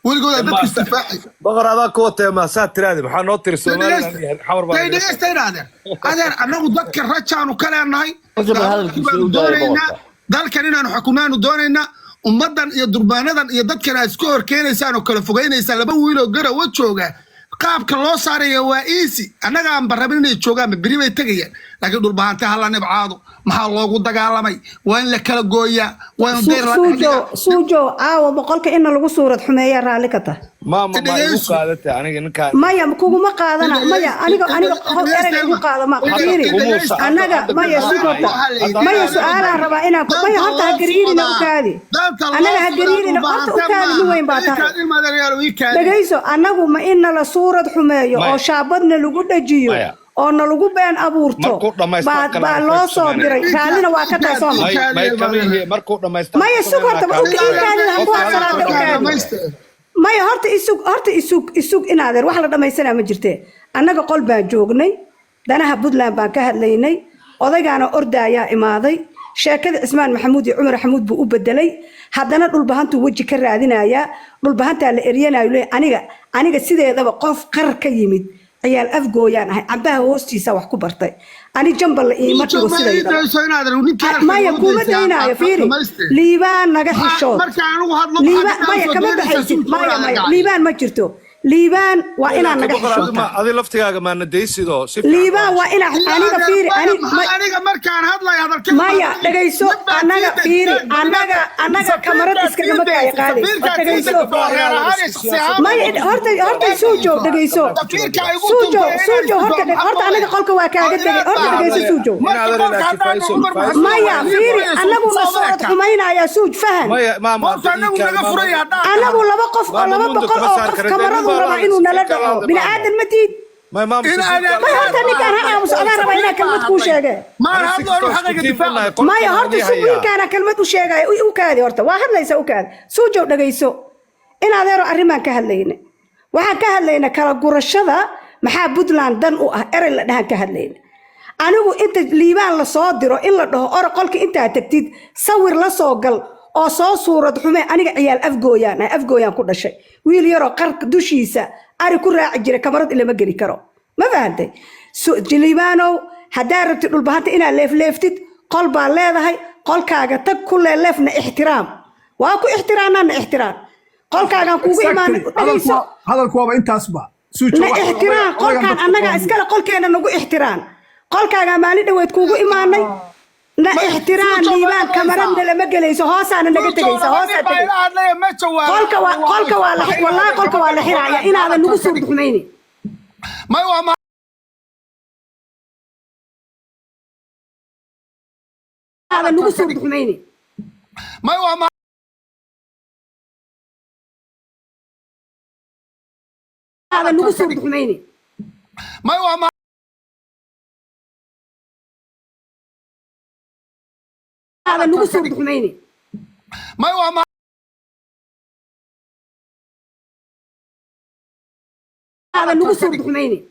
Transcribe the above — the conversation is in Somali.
ولقوا ذاك استفاحي بقر هذا كوته ما ساتر هذا محل نوتر السومالي حور بعد دقيقتين هذا أنا ذكر رجعنا وكلامنا هاي dalkan inaanu xukumaanu doonayna ummadan iyo durbaanadan iyo dadkan ay isku horkeenaysaan oo kala fogeynaysan laba wiil oo garawa jooga qaabka loo saarayo waa easy anaga aan barabin inay joogaan bari bay tagayaan laakiin dhulbaanta hala nibcaado maxaa loogu dagaalamay waa in la kala gooyaa waa in deer la suujo aawo boqolka in lagu suurad xumeeyaa raali ka tahay ما igu qaadatay aniga ninka maya kuguma qaadana maya aniga qof erag igu qaado ma qadiiri anaga maya sugota maya su'aalaan rabaa inaan ku maya horta ha gariirina u kaadi anaga ha gariirina horta u kaadi min weyn baa tahay dhagayso anagu ma in la suurad xumeeyo oo shaabadna lagu dhajiyo oo lagu been abuurto baa loo soo diray raalina waa ka tahay soo markuu dhamaysto maya sugota u kaadi ha ku asalaada u kaadi maya horta isug inaadeer wax la dhamaysanaa ma jirtee annaga qol baan joognay danaha puntland baan ka hadlaynay odaygaana ordaayaa imaaday sheekada cismaan maxamuud iyo cumar xamuud buu u bedelay haddana dhulbahantuu weji ka raadinayaa dhulbahantaa la eryanayo le aniga sideedaba qof qarar ka yimid ciyaal afgooyaan ahay cambaha hoostiisa wax ku bartay ani jambal la iima dhigo sidayda maya kuma daynaayo fiiri liibaan naga xishood maya kama baxaysid maya liibaan ma jirto liibaan waa inaan naga xishootaa adi laftigaaga ma nadaysido liibaan waa inaan aniga fiiri aniga markaan hadlay hadalka maya dhagayso anaga fiiri anaga kamarad iskaga magaya qaadayso dhagayso maya horta suujo dhagayso suujo horta anaga qolka waa kaaga tegay horta dhagayso suujo maya fiiri anagu ma soo xumaynaya suuj fahan anagu laba boqol oo qof kamaradu raba inuu nala dhaco bini aadan ma diid ما هذا اللي كان هامس أنا ربنا إنها كلمة كوشة ما هذا أروح حاجة دفاع ما يهرت سوي كان كلمة وشيء وكذا هرت واحد ليس وكذا سوجو نجيسو إن هذا رو أريمان كهلينا واحد كهلينا كلا قرشة محاب بدلان دن أرل ده كهلينا أنا أنت ليبان لصادر إلا ده أرقلك أنت تكتيد صور لصاقل أو صورة حمى أنا عيال أفجويان كل شيء ويل يرى قرق دوشيسة أنا كل راعي كمرات اللي ما جري كرو ما فهمتي جليبانو هدارة البهات إنا لفتت قلب الله هاي قل كاجا تك كل لفنا احترام واكو احترامنا احترام قل كاجا كوجي ما هذا الكواب أنت أصبح لا احترام قل كان أنا إسكال قل كان نقول احترام قل كاجا مالي دويت كوجي إيماني لا احترام ليبان كمرنا لما جليس هاسا أنا نقول تجلس هاسا قلك والله قلك ولا حرايا إن هذا نقص بحميني ما هو ما هذا نقص بحميني ما هو ما هذا نقص بحميني ما هو ما هذا نقص بحميني ما هو ما هذا نقص بحميني